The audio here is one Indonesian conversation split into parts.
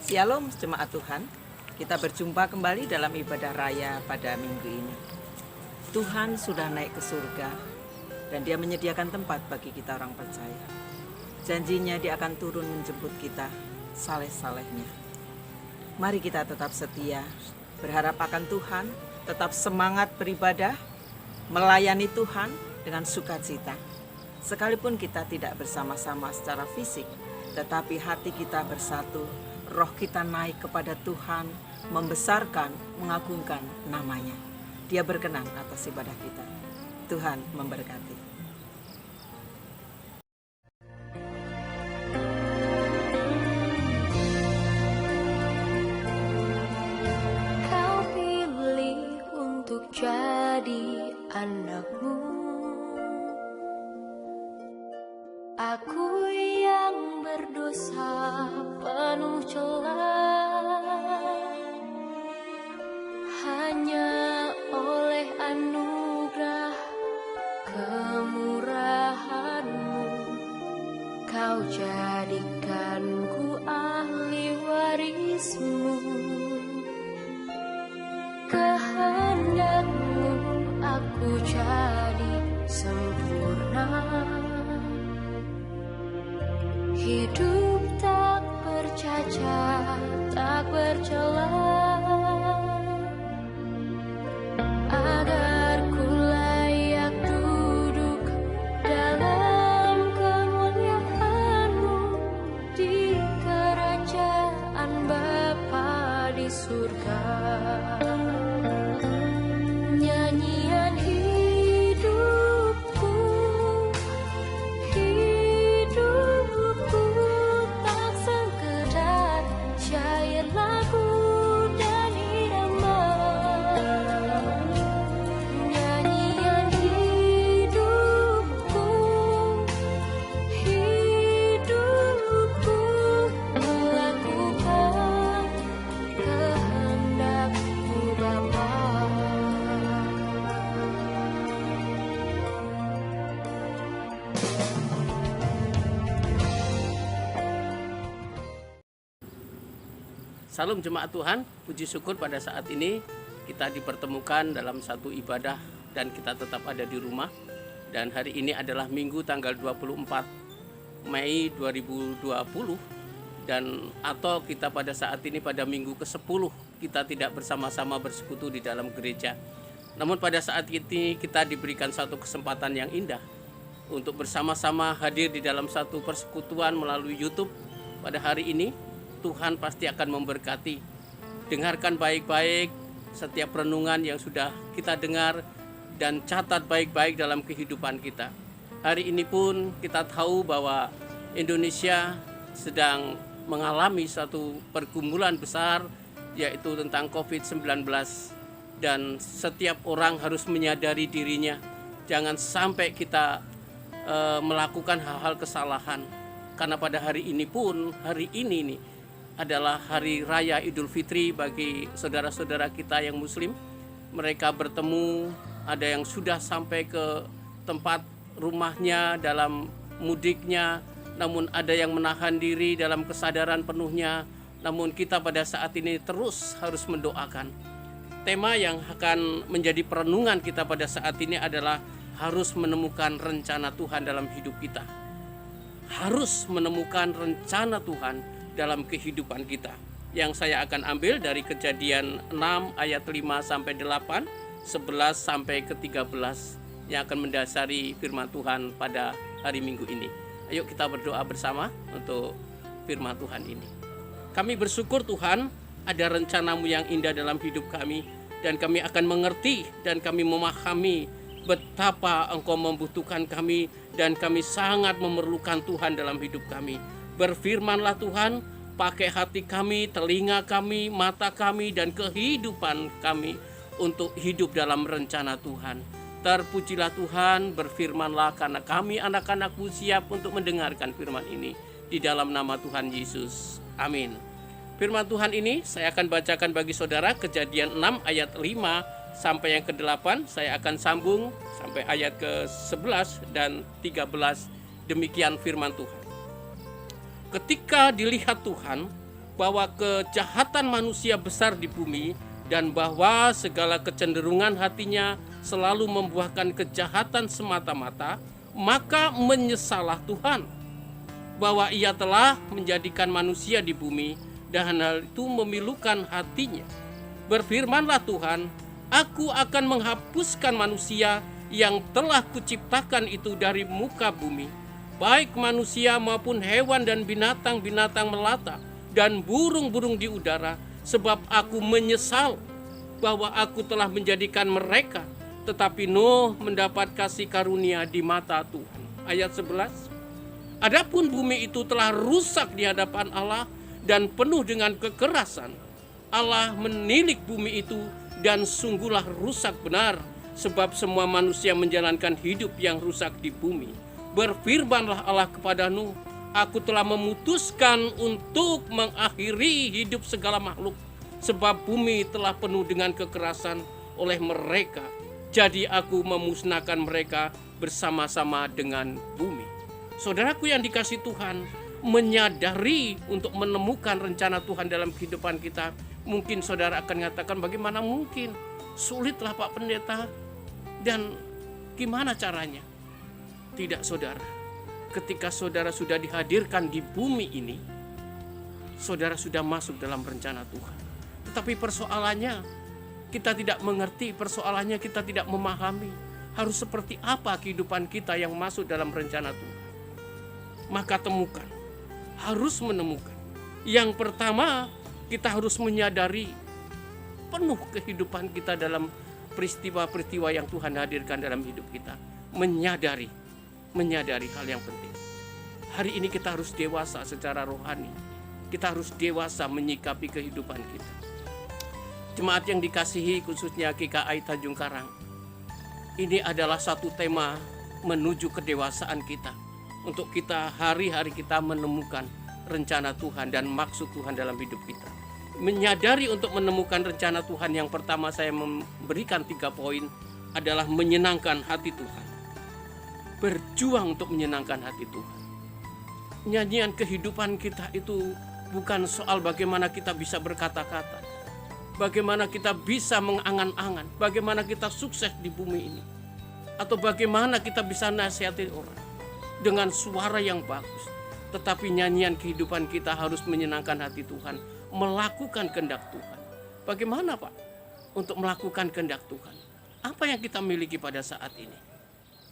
Shalom jemaat Tuhan, kita berjumpa kembali dalam ibadah raya pada minggu ini. Tuhan sudah naik ke surga dan Dia menyediakan tempat bagi kita orang percaya. Janjinya Dia akan turun menjemput kita saleh-salehnya. Mari kita tetap setia, berharap akan Tuhan, tetap semangat beribadah, melayani Tuhan dengan sukacita. Sekalipun kita tidak bersama-sama secara fisik, tetapi hati kita bersatu, roh kita naik kepada Tuhan, membesarkan, mengagungkan namanya. Dia berkenan atas ibadah kita. Tuhan memberkati. Kau pilih untuk jadi anakmu. Aku yang berdosa penuh celah, hanya oleh anugerah kemurahan-Mu Kau jadikanku ahli waris-Mu. Kehendak-Mu aku jadi sempurna, hidup tak bercacat, tak bercelah, agar ku layak duduk dalam kemuliaan-Mu di kerajaan Bapa di surga. Nyanyian hidupku, hidupku tak sekedar syair lagu dan irama. Nyanyian hidupku, hidupku melakukan kehendak-Mu Bapa. Salam jemaat Tuhan, puji syukur pada saat ini kita dipertemukan dalam satu ibadah dan kita tetap ada di rumah. Dan hari ini adalah Minggu tanggal 24 Mei 2020 dan atau kita pada saat ini pada minggu ke-10 kita tidak bersama-sama bersekutu di dalam gereja. Namun pada saat ini kita diberikan satu kesempatan yang indah untuk bersama-sama hadir di dalam satu persekutuan melalui YouTube pada hari ini. Tuhan pasti akan memberkati. Dengarkan baik-baik setiap renungan yang sudah kita dengar dan catat baik-baik dalam kehidupan kita. Hari ini pun kita tahu bahwa Indonesia sedang mengalami satu pergumulan besar, yaitu tentang COVID-19, dan setiap orang harus menyadari dirinya. Jangan sampai kita melakukan hal-hal kesalahan, karena pada hari ini pun, hari ini nih adalah hari raya Idul Fitri bagi saudara-saudara kita yang muslim. Mereka bertemu, ada yang sudah sampai ke tempat rumahnya dalam mudiknya, namun ada yang menahan diri dalam kesadaran penuhnya. Namun kita pada saat ini terus harus mendoakan. Tema yang akan menjadi perenungan kita pada saat ini adalah harus menemukan rencana Tuhan dalam hidup kita. Harus menemukan rencana Tuhan dalam kehidupan kita. Yang saya akan ambil dari Kejadian 6 ayat 5 sampai 8, 11 sampai ke 13 yang akan mendasari firman Tuhan pada hari Minggu ini. Ayo kita berdoa bersama untuk firman Tuhan ini. Kami bersyukur Tuhan, ada rencana-Mu yang indah dalam hidup kami, dan kami akan mengerti dan kami memahami betapa Engkau membutuhkan kami dan kami sangat memerlukan Tuhan dalam hidup kami. Berfirmanlah Tuhan, pakai hati kami, telinga kami, mata kami, dan kehidupan kami untuk hidup dalam rencana Tuhan. Terpujilah Tuhan, berfirmanlah karena kami anak-anak-Mu siap untuk mendengarkan firman ini. Di dalam nama Tuhan Yesus. Amin. Firman Tuhan ini saya akan bacakan bagi saudara Kejadian 6 ayat 5 sampai yang ke-8. Saya akan sambung sampai ayat ke-11 dan 13. Demikian firman Tuhan. Ketika dilihat Tuhan bahwa kejahatan manusia besar di bumi dan bahwa segala kecenderungan hatinya selalu membuahkan kejahatan semata-mata, maka menyesalah Tuhan bahwa Ia telah menjadikan manusia di bumi dan hal itu memilukan hatinya. Berfirmanlah Tuhan, Aku akan menghapuskan manusia yang telah kuciptakan itu dari muka bumi, baik manusia maupun hewan dan binatang-binatang melata dan burung-burung di udara, sebab aku menyesal bahwa aku telah menjadikan mereka. Tetapi Nuh mendapat kasih karunia di mata Tuhan. Ayat 11. Adapun bumi itu telah rusak di hadapan Allah dan penuh dengan kekerasan. Allah menilik bumi itu dan sungguhlah rusak benar, sebab semua manusia menjalankan hidup yang rusak di bumi. Berfirmanlah Allah kepada Nuh, Aku telah memutuskan untuk mengakhiri hidup segala makhluk, sebab bumi telah penuh dengan kekerasan oleh mereka. Jadi aku memusnahkan mereka bersama-sama dengan bumi. Saudaraku yang dikasihi Tuhan, menyadari untuk menemukan rencana Tuhan dalam kehidupan kita. Mungkin saudara akan mengatakan, bagaimana mungkin? Sulitlah Pak Pendeta. Dan gimana caranya? Tidak saudara. Ketika saudara sudah dihadirkan di bumi ini, saudara sudah masuk dalam rencana Tuhan. Tetapi persoalannya, kita tidak mengerti, persoalannya kita tidak memahami harus seperti apa kehidupan kita yang masuk dalam rencana Tuhan. Maka temukan, harus menemukan. Yang pertama, kita harus menyadari penuh kehidupan kita dalam peristiwa-peristiwa yang Tuhan hadirkan dalam hidup kita. Menyadari hal yang penting. Hari ini kita harus dewasa secara rohani. Kita harus dewasa menyikapi kehidupan kita. Jemaat yang dikasihi, khususnya GKI Tanjung Karang, ini adalah satu tema menuju kedewasaan kita. Untuk kita hari-hari kita menemukan rencana Tuhan dan maksud Tuhan dalam hidup kita. Menyadari untuk menemukan rencana Tuhan, yang pertama saya memberikan 3 poin adalah menyenangkan hati Tuhan. Berjuang untuk menyenangkan hati Tuhan. Nyanyian kehidupan kita itu bukan soal bagaimana kita bisa berkata-kata, bagaimana kita bisa mengangan-angan, bagaimana kita sukses di bumi ini, atau bagaimana kita bisa nasihatin orang dengan suara yang bagus. Tetapi nyanyian kehidupan kita harus menyenangkan hati Tuhan, melakukan kehendak Tuhan. Bagaimana Pak untuk melakukan kehendak Tuhan? Apa yang kita miliki pada saat ini?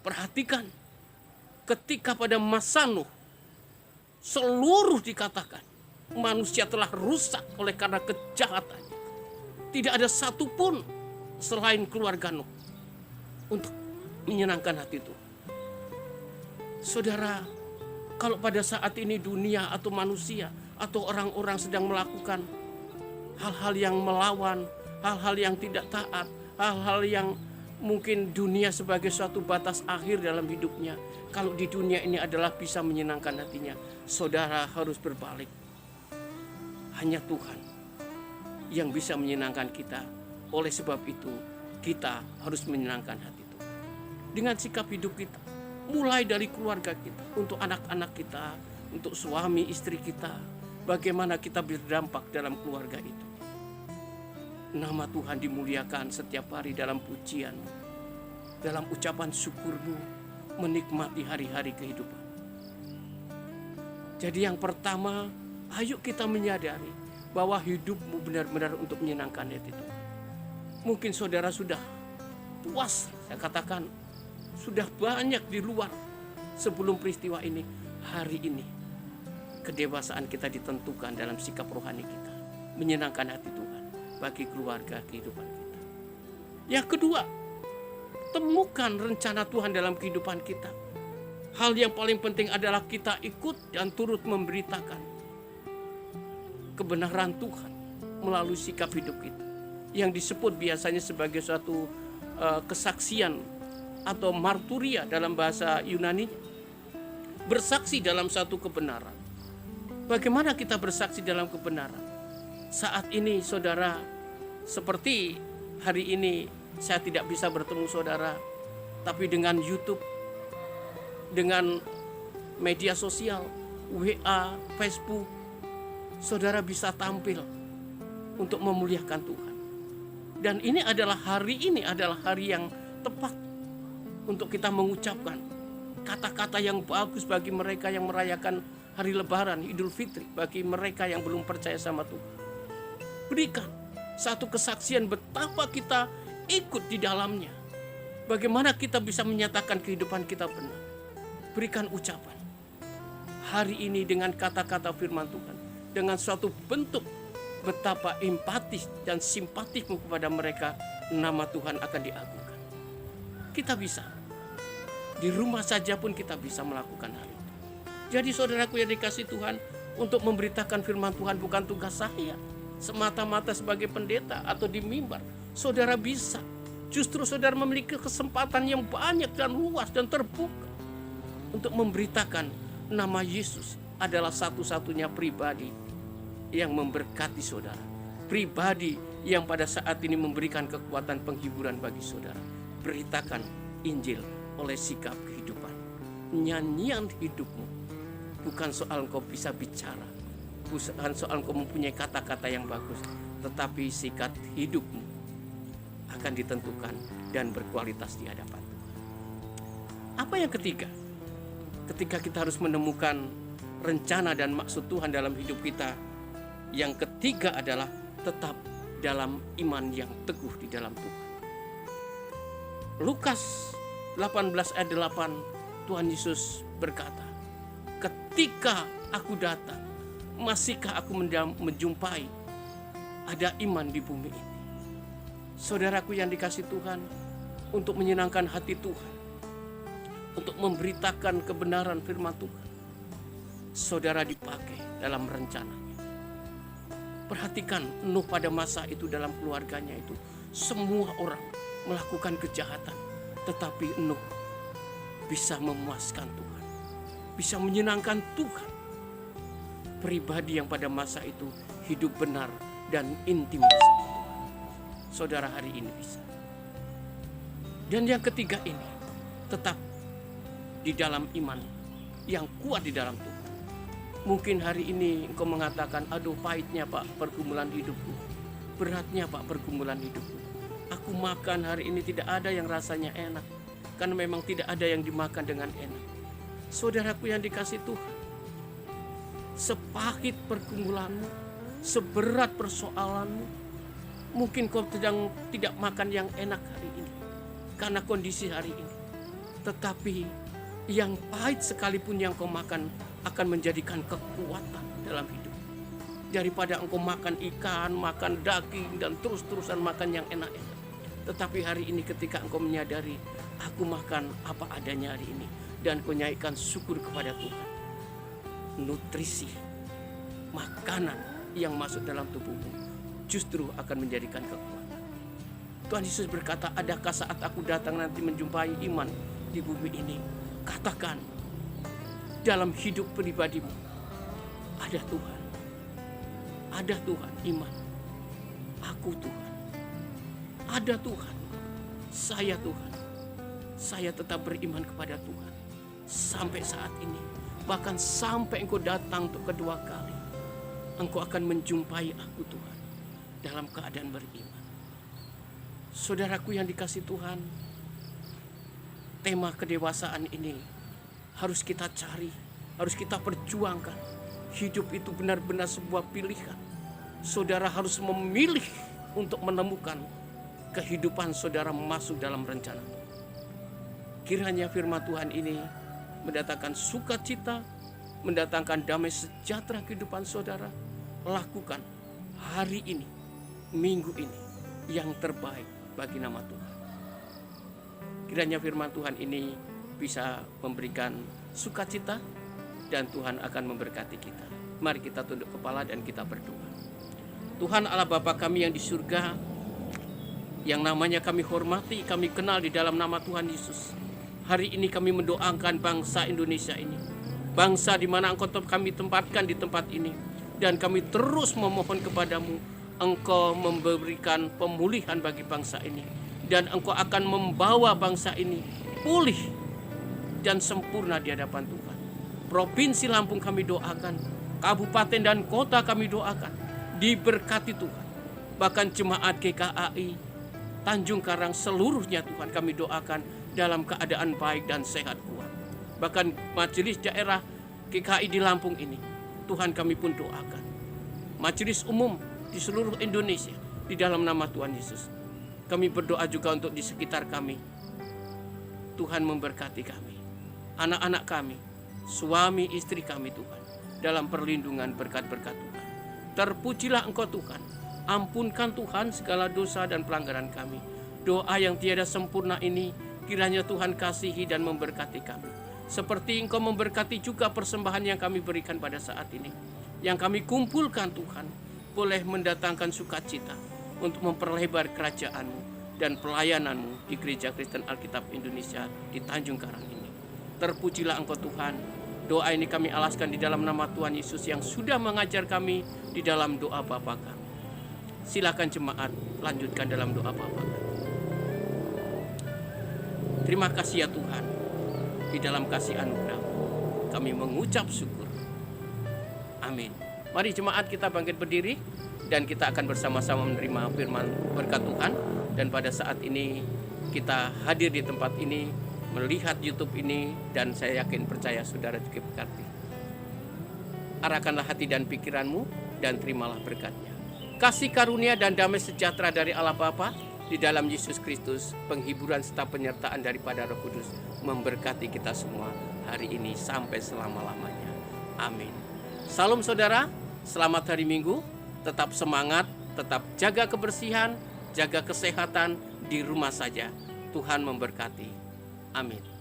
Perhatikan, ketika pada masa Nuh, seluruh dikatakan manusia telah rusak oleh karena kejahatannya. Tidak ada satupun selain keluarga Nuh untuk menyenangkan hati Tuhan. Saudara, kalau pada saat ini dunia atau manusia atau orang-orang sedang melakukan hal-hal yang melawan, hal-hal yang tidak taat, hal-hal yang mungkin dunia sebagai suatu batas akhir dalam hidupnya, kalau di dunia ini adalah bisa menyenangkan hatinya, saudara harus berbalik. Hanya Tuhan yang bisa menyenangkan kita. Oleh sebab itu, kita harus menyenangkan hati Tuhan dengan sikap hidup kita, mulai dari keluarga kita, untuk anak-anak kita, untuk suami istri kita. Bagaimana kita berdampak dalam keluarga itu. Nama Tuhan dimuliakan setiap hari dalam pujian, dalam ucapan syukurmu, menikmati hari-hari kehidupan. Jadi yang pertama, ayo kita menyadari bahwa hidupmu benar-benar untuk menyenangkan hati Tuhan. Mungkin saudara sudah puas, saya katakan, sudah banyak di luar sebelum peristiwa ini. Hari ini, kedewasaan kita ditentukan dalam sikap rohani kita, menyenangkan hati Tuhan bagi keluarga kehidupan kita. Yang kedua, temukan rencana Tuhan dalam kehidupan kita. Hal yang paling penting adalah kita ikut dan turut memberitakan kebenaran Tuhan melalui sikap hidup kita, yang disebut biasanya sebagai suatu kesaksian atau marturia dalam bahasa Yunani. Bersaksi dalam satu kebenaran. Bagaimana kita bersaksi dalam kebenaran? Saat ini saudara, seperti hari ini saya tidak bisa bertemu saudara, tapi dengan YouTube, dengan media sosial, WA, Facebook, saudara bisa tampil untuk memuliakan Tuhan. Dan ini adalah hari yang tepat untuk kita mengucapkan kata-kata yang bagus bagi mereka yang merayakan hari Lebaran, Idul Fitri, bagi mereka yang belum percaya sama Tuhan. Berikan satu kesaksian betapa kita ikut di dalamnya. Bagaimana kita bisa menyatakan kehidupan kita benar. Berikan ucapan hari ini dengan kata-kata firman Tuhan, dengan suatu bentuk betapa empatis dan simpatikmu kepada mereka, nama Tuhan akan diagungkan. Kita bisa. Di rumah saja pun kita bisa melakukan hal itu. Jadi saudaraku yang dikasih Tuhan, untuk memberitakan firman Tuhan bukan tugas saya semata-mata sebagai pendeta atau di mimbar. Saudara bisa. Justru saudara memiliki kesempatan yang banyak dan luas dan terbuka untuk memberitakan nama Yesus adalah satu-satunya pribadi yang memberkati saudara. Pribadi yang pada saat ini memberikan kekuatan penghiburan bagi saudara. Beritakan Injil oleh sikap kehidupan. Nyanyian hidupmu bukan soal engkau bisa bicara, bukan soal engkau mempunyai kata-kata yang bagus, tetapi sikap hidupmu akan ditentukan dan berkualitas di hadapan Tuhan. Apa yang ketiga? Ketika kita harus menemukan rencana dan maksud Tuhan dalam hidup kita, yang ketiga adalah tetap dalam iman yang teguh di dalam Tuhan. Lukas 18 ayat 8, Tuhan Yesus berkata, ketika aku datang, masihkah aku menjumpai ada iman di bumi ini? Saudaraku yang dikasih Tuhan, untuk menyenangkan hati Tuhan, untuk memberitakan kebenaran firman Tuhan, saudara dipakai dalam rencananya. Perhatikan Nuh pada masa itu dalam keluarganya itu, semua orang melakukan kejahatan, tetapi Nuh bisa memuaskan Tuhan, bisa menyenangkan Tuhan. Pribadi yang pada masa itu hidup benar dan intim bersama Tuhan. Saudara hari ini bisa. Dan yang ketiga ini, tetap di dalam iman yang kuat di dalam Tuhan. Mungkin hari ini engkau mengatakan, aduh pahitnya Pak pergumulan hidupku, beratnya Pak pergumulan hidupku. Aku makan hari ini tidak ada yang rasanya enak, karena memang tidak ada yang dimakan dengan enak. Saudaraku yang dikasih Tuhan, sepahit pergumulanmu, seberat persoalanmu, mungkin kau sedang tidak makan yang enak hari ini karena kondisi hari ini. Tetapi yang pahit sekalipun yang kau makan akan menjadikan kekuatan dalam hidup. Daripada engkau makan ikan, makan daging, dan terus-terusan makan yang enak-enak. Tetapi hari ini ketika engkau menyadari, aku makan apa adanya hari ini, dan kau nyanyikan syukur kepada Tuhan, nutrisi, makanan yang masuk dalam tubuhmu justru akan menjadikan kekuatan. Tuhan Yesus berkata, adakah saat aku datang nanti menjumpai iman di bumi ini? Katakan, dalam hidup pribadimu ada Tuhan. Ada Tuhan, iman. Aku Tuhan. Ada Tuhan. Saya Tuhan. Saya tetap beriman kepada Tuhan sampai saat ini. Bahkan sampai engkau datang untuk kedua kali, engkau akan menjumpai aku Tuhan dalam keadaan beriman. Saudaraku yang dikasih Tuhan, tema kedewasaan ini harus kita cari, harus kita perjuangkan. Hidup itu benar-benar sebuah pilihan. Saudara harus memilih untuk menemukan kehidupan saudara masuk dalam rencana. Kiranya firman Tuhan ini mendatangkan sukacita, mendatangkan damai sejahtera kehidupan saudara. Lakukan hari ini, minggu ini yang terbaik bagi nama Tuhan. Kiranya firman Tuhan ini bisa memberikan sukacita dan Tuhan akan memberkati kita. Mari kita tunduk kepala dan kita berdoa. Tuhan Allah Bapa kami yang di surga, yang namanya kami hormati, kami kenal di dalam nama Tuhan Yesus. Hari ini kami mendoakan bangsa Indonesia ini, bangsa di mana Engkau kami tempatkan di tempat ini, dan kami terus memohon kepadamu, Engkau memberikan pemulihan bagi bangsa ini, dan Engkau akan membawa bangsa ini pulih dan sempurna di hadapan Tuhan. Provinsi Lampung kami doakan, kabupaten dan kota kami doakan diberkati Tuhan. Bahkan jemaat GKAI Tanjung Karang seluruhnya Tuhan kami doakan dalam keadaan baik dan sehat kuat. Bahkan majelis daerah GKAI di Lampung ini Tuhan kami pun doakan. Majelis umum di seluruh Indonesia di dalam nama Tuhan Yesus. Kami berdoa juga untuk di sekitar kami. Tuhan memberkati kami, anak-anak kami, suami istri kami Tuhan, dalam perlindungan berkat-berkat Tuhan. Terpujilah Engkau Tuhan, ampunkan Tuhan segala dosa dan pelanggaran kami. Doa yang tiada sempurna ini kiranya Tuhan kasihi dan memberkati kami. Seperti Engkau memberkati juga persembahan yang kami berikan pada saat ini. Yang kami kumpulkan Tuhan, boleh mendatangkan sukacita untuk memperlebar kerajaan-Mu dan pelayanan-Mu di Gereja Kristen Alkitab Indonesia di Tanjung Karang ini. Terpujilah Engkau Tuhan. Doa ini kami alaskan di dalam nama Tuhan Yesus yang sudah mengajar kami di dalam doa Bapa kami. Silakan jemaat lanjutkan dalam doa Bapa kami. Terima kasih ya Tuhan. Di dalam kasih anugerah kami mengucap syukur. Amin. Mari jemaat kita bangkit berdiri dan kita akan bersama-sama menerima firman berkat Tuhan. Dan pada saat ini kita hadir di tempat ini, melihat YouTube ini, dan saya yakin percaya saudara juga berkati. Arahkanlah hati dan pikiranmu dan terimalah berkatnya. Kasih karunia dan damai sejahtera dari Allah Bapa di dalam Yesus Kristus, penghiburan serta penyertaan daripada Roh Kudus memberkati kita semua hari ini sampai selama-lamanya. Amin. Salam saudara, selamat hari Minggu, tetap semangat, tetap jaga kebersihan, jaga kesehatan di rumah saja. Tuhan memberkati. Amin.